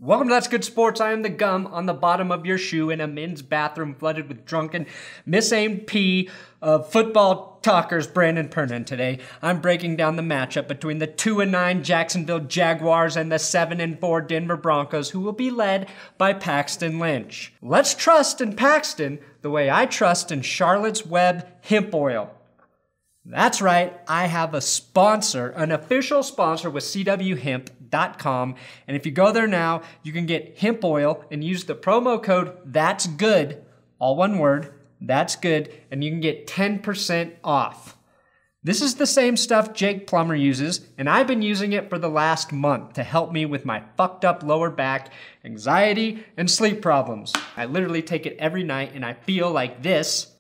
Welcome to That's Good Sports. I am the gum on the bottom of your shoe in a men's bathroom flooded with drunken, misaimed pee of football talkers Brandon Pernin. Today, I'm breaking down the matchup between the 2-9 Jacksonville Jaguars and the 7-4 Denver Broncos, who will be led by Paxton Lynch. Let's trust in Paxton the way I trust in Charlotte's Web hemp oil. That's right, I have a sponsor, an official sponsor with CWHemp.com, and if you go there now, you can get hemp oil and use the promo code That's Good, all one word, That's Good, and you can get 10% off. This is the same stuff Jake Plummer uses, and I've been using it for the last month to help me with my fucked up lower back, anxiety, and sleep problems. I literally take it every night and I feel like this.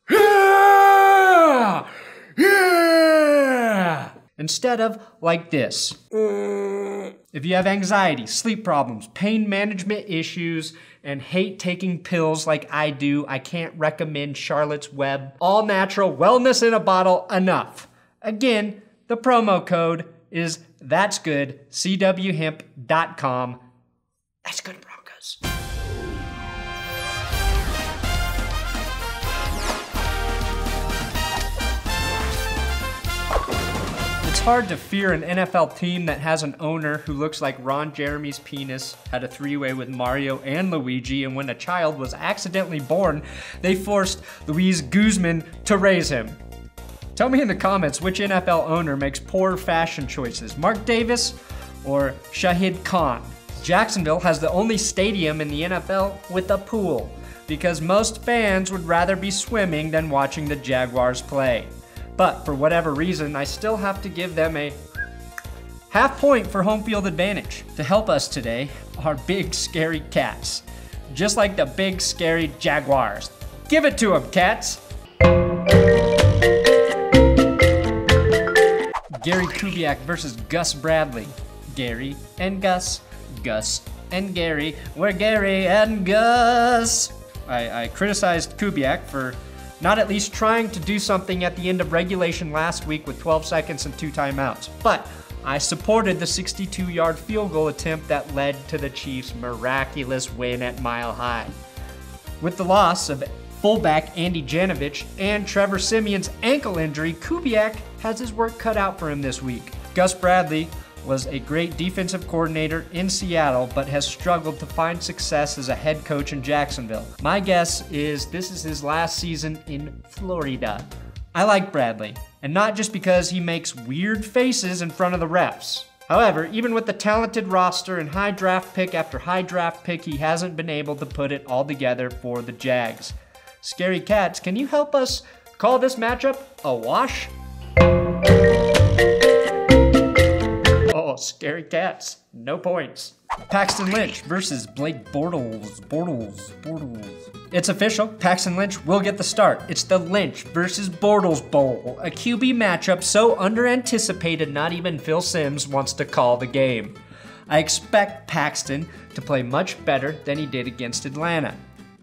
Yeah! Instead of like this. If you have anxiety, sleep problems, pain management issues, and hate taking pills like I do, I can't recommend Charlotte's Web all natural wellness in a bottle enough. Again, the promo code is That's Good, CWHemp.com. That's Good Broncos. It's hard to fear an NFL team that has an owner who looks like Ron Jeremy's penis, had a three-way with Mario and Luigi, and when a child was accidentally born, they forced Luis Guzman to raise him. Tell me in the comments which NFL owner makes poor fashion choices, Mark Davis or Shahid Khan. Jacksonville has the only stadium in the NFL with a pool, because most fans would rather be swimming than watching the Jaguars play. But for whatever reason, I still have to give them a half point for home field advantage. To help us today are big, scary cats. Just like the big, scary Jaguars. Give it to them, cats! Gary Kubiak versus Gus Bradley. Gary and Gus. Gus and Gary. We're Gary and Gus. I criticized Kubiak for not at least trying to do something at the end of regulation last week with 12 seconds and 2 timeouts. But I supported the 62-yard field goal attempt that led to the Chiefs' miraculous win at Mile High. With the loss of fullback Andy Janovich and Trevor Siemian's ankle injury, Kubiak has his work cut out for him this week. Gus Bradley was a great defensive coordinator in Seattle, but has struggled to find success as a head coach in Jacksonville. My guess is this is his last season in Florida. I like Bradley, and not just because he makes weird faces in front of the refs. However, even with the talented roster and high draft pick after high draft pick, he hasn't been able to put it all together for the Jags. Scary Cats, can you help us call this matchup a wash? Oh, Scary Cats, no points. Paxton Lynch versus Blake Bortles. It's official, Paxton Lynch will get the start. It's the Lynch versus Bortles Bowl, a QB matchup so under-anticipated not even Phil Simms wants to call the game. I expect Paxton to play much better than he did against Atlanta.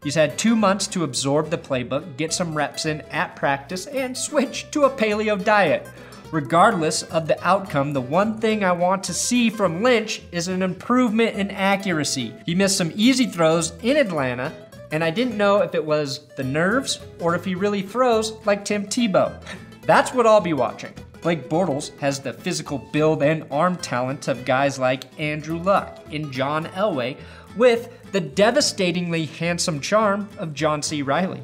He's had 2 months to absorb the playbook, get some reps in at practice, and switch to a paleo diet. Regardless of the outcome, the one thing I want to see from Lynch is an improvement in accuracy. He missed some easy throws in Atlanta, and I didn't know if it was the nerves or if he really throws like Tim Tebow. That's what I'll be watching. Blake Bortles has the physical build and arm talent of guys like Andrew Luck and John Elway, with the devastatingly handsome charm of John C. Riley.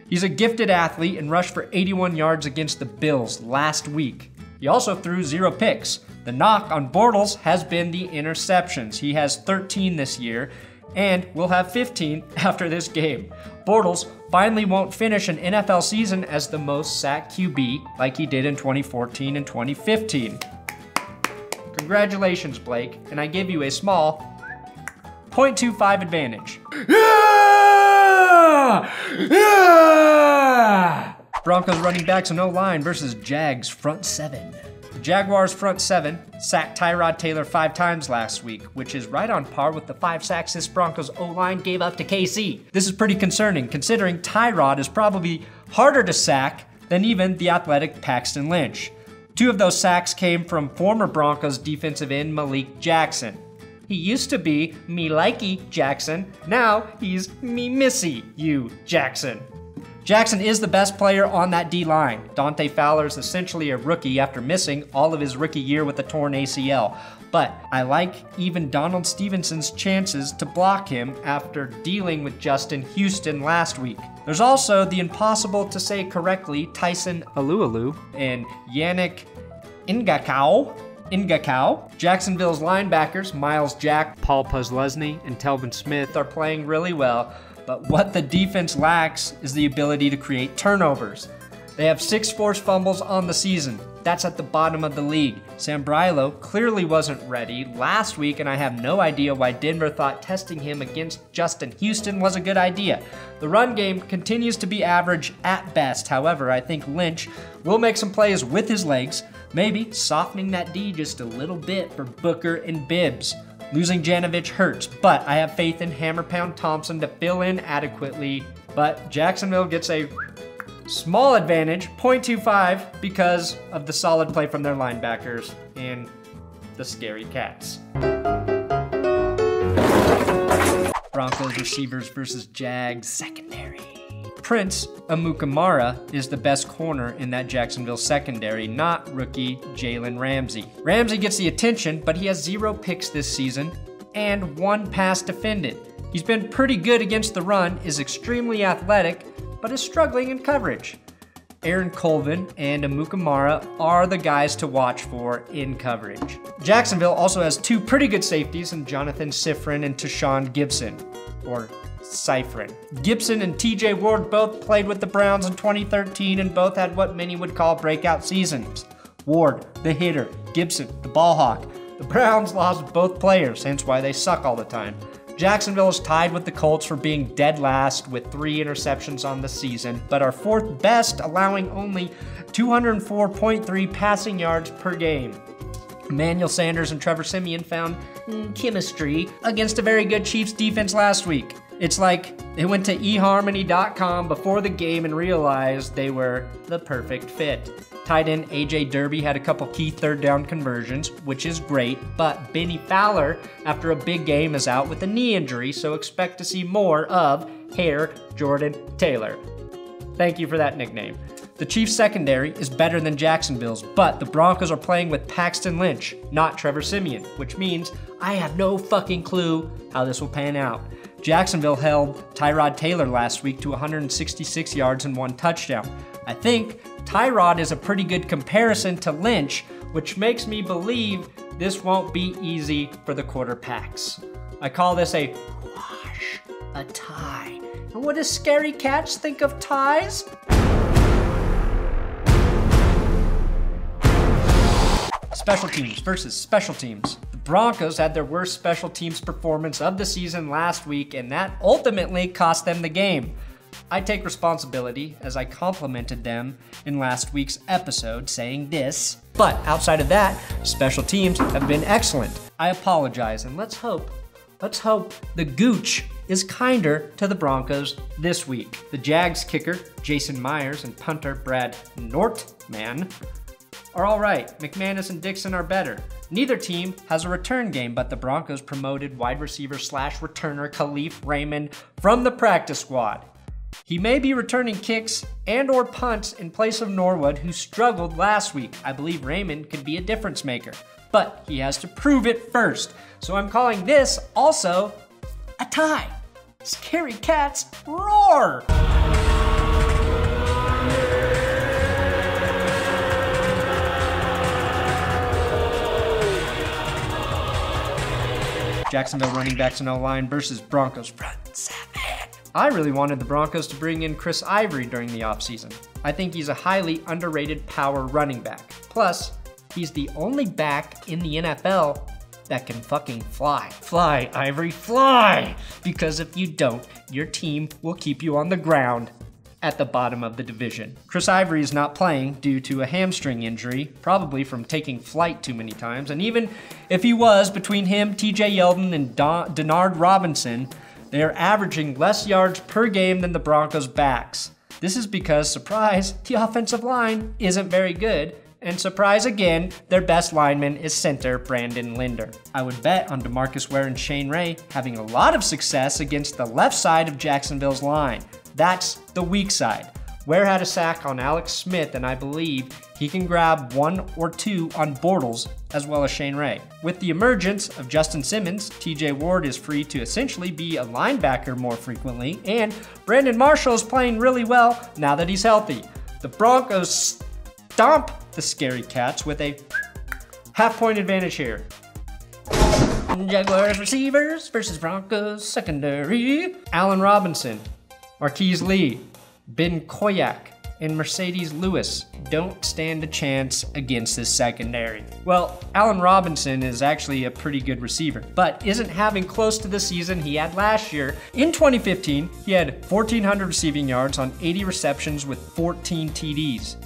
He's a gifted athlete and rushed for 81 yards against the Bills last week. He also threw 0 picks. The knock on Bortles has been the interceptions. He has 13 this year and will have 15 after this game. Bortles finally won't finish an NFL season as the most sacked QB like he did in 2014 and 2015. Congratulations, Blake, and I give you a small 0.25 advantage. Broncos running backs and O-line versus Jags front 7. The Jaguars front 7 sacked Tyrod Taylor 5 times last week, which is right on par with the 5 sacks this Broncos O-line gave up to KC. This is pretty concerning, considering Tyrod is probably harder to sack than even the athletic Paxton Lynch. 2 of those sacks came from former Broncos defensive end Malik Jackson. He used to be me likey Jackson. Now he's me missy you Jackson. Jackson is the best player on that D-line. Dante Fowler is essentially a rookie after missing all of his rookie year with a torn ACL. But I like even Donald Stevenson's chances to block him after dealing with Justin Houston last week. There's also the impossible to say correctly Tyson Alualu and Yannick Ngakau. Jacksonville's linebackers, Miles Jack, Paul Posluszny, and Telvin Smith are playing really well, but what the defense lacks is the ability to create turnovers. They have 6 forced fumbles on the season. That's at the bottom of the league. Sam Brilo clearly wasn't ready last week, and I have no idea why Denver thought testing him against Justin Houston was a good idea. The run game continues to be average at best. However, I think Lynch will make some plays with his legs, maybe softening that D just a little bit for Booker and Bibbs. Losing Janovich hurts, but I have faith in Hammer Pound Thompson to fill in adequately. But Jacksonville gets a small advantage, 0.25, because of the solid play from their linebackers and the scary cats. Broncos receivers versus Jags secondary. Prince Amukamara is the best corner in that Jacksonville secondary, not rookie Jalen Ramsey. Ramsey gets the attention, but he has 0 picks this season and 1 pass defended. He's been pretty good against the run, is extremely athletic, but is struggling in coverage. Aaron Colvin and Amukamara are the guys to watch for in coverage. Jacksonville also has 2 pretty good safeties in Jonathan Sifrin and Tashawn Gibson, or Cyphrin. Gibson and TJ Ward both played with the Browns in 2013 and both had what many would call breakout seasons. Ward, the hitter, Gibson, the ball hawk. The Browns lost both players, hence why they suck all the time. Jacksonville is tied with the Colts for being dead last with 3 interceptions on the season, but are 4th best, allowing only 204.3 passing yards per game. Emmanuel Sanders and Trevor Siemian found chemistry against a very good Chiefs defense last week. It's like they went to eharmony.com before the game and realized they were the perfect fit. Tight end AJ Derby had a couple key 3rd down conversions, which is great, but Benny Fowler, after a big game, is out with a knee injury, so expect to see more of Hair Jordan Taylor. Thank you for that nickname. The Chiefs secondary is better than Jacksonville's, but the Broncos are playing with Paxton Lynch, not Trevor Siemian, which means I have no fucking clue how this will pan out. Jacksonville held Tyrod Taylor last week to 166 yards and 1 touchdown. I think Tyrod is a pretty good comparison to Lynch, which makes me believe this won't be easy for the quarterbacks. I call this a wash, a tie. And what does Scary Cats think of ties? Special teams versus special teams. The Broncos had their worst special teams performance of the season last week, and that ultimately cost them the game. I take responsibility as I complimented them in last week's episode saying this, but outside of that, special teams have been excellent. I apologize, and let's hope the gooch is kinder to the Broncos this week. The Jags kicker, Jason Myers, and punter Brad Nortman are all right. McManus and Dixon are better. Neither team has a return game, but the Broncos promoted wide receiver / returner Khalif Raymond from the practice squad. He may be returning kicks and or punts in place of Norwood, who struggled last week. I believe Raymond could be a difference maker, but he has to prove it first. So I'm calling this also a tie. Scary Cats roar! Jacksonville running backs and O-line versus Broncos front 7. I really wanted the Broncos to bring in Chris Ivory during the offseason. I think he's a highly underrated power running back. Plus, he's the only back in the NFL that can fucking fly. Fly, Ivory, fly! Because if you don't, your team will keep you on the ground at the bottom of the division. Chris Ivory is not playing due to a hamstring injury, probably from taking flight too many times, and even if he was, between him, TJ Yeldon, and Denard Robinson, they are averaging less yards per game than the Broncos' backs. This is because, surprise, the offensive line isn't very good, And surprise again, their best lineman is center Brandon Linder. I would bet on DeMarcus Ware and Shane Ray having a lot of success against the left side of Jacksonville's line. That's the weak side. Ware had a sack on Alex Smith, and I believe he can grab 1 or 2 on Bortles, as well as Shane Ray. With the emergence of Justin Simmons, TJ Ward is free to essentially be a linebacker more frequently, and Brandon Marshall is playing really well now that he's healthy. The Broncos stomp the Scary Cats with a half-point advantage here. Jaguars receivers versus Broncos secondary. Allen Robinson, Marquise Lee, Ben Koyak, and Mercedes Lewis don't stand a chance against this secondary. Well, Allen Robinson is actually a pretty good receiver, but isn't having close to the season he had last year. In 2015, he had 1,400 receiving yards on 80 receptions with 14 TDs.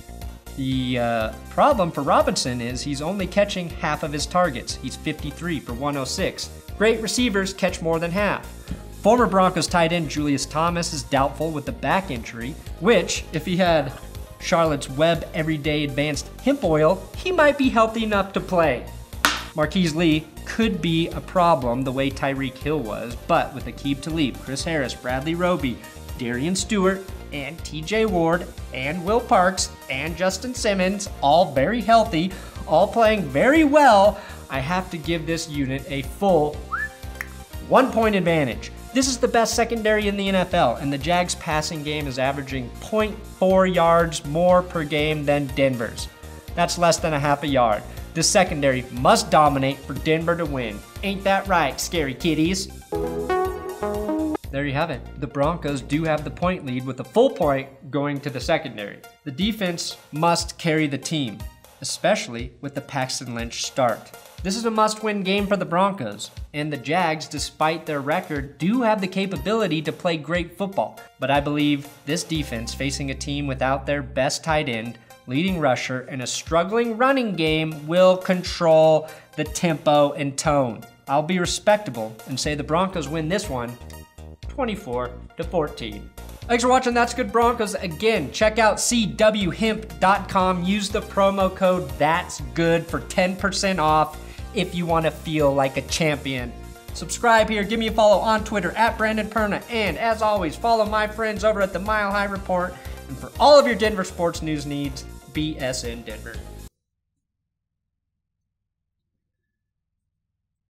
The problem for Robinson is he's only catching half of his targets. He's 53 for 106. Great receivers catch more than half. Former Broncos tight end Julius Thomas is doubtful with a back injury, which, if he had Charlotte's Web Everyday Advanced Hemp Oil, he might be healthy enough to play. Marquise Lee could be a problem the way Tyreek Hill was, but with Aqib Talib, Chris Harris, Bradley Roby, Darian Stewart, and TJ Ward, and Will Parks, and Justin Simmons, all very healthy, all playing very well, I have to give this unit a full 1-point advantage. This is the best secondary in the NFL, and the Jags' passing game is averaging 0.4 yards more per game than Denver's. That's less than a half a yard. This secondary must dominate for Denver to win. Ain't that right, scary kitties? There you have it. The Broncos do have the point lead with a full point going to the secondary. The defense must carry the team, especially with the Paxton Lynch start. This is a must-win game for the Broncos, and the Jags, despite their record, do have the capability to play great football. But I believe this defense, facing a team without their best tight end, leading rusher, and a struggling running game, will control the tempo and tone. I'll be respectable and say the Broncos win this one 24-14. Thanks for watching That's Good Broncos. Again, check out cwhemp.com. Use the promo code That's Good for 10% off if you want to feel like a champion. Subscribe here, give me a follow on Twitter at Brandon Perna, and as always, follow my friends over at the Mile High Report. And for all of your Denver sports news needs, BSN Denver.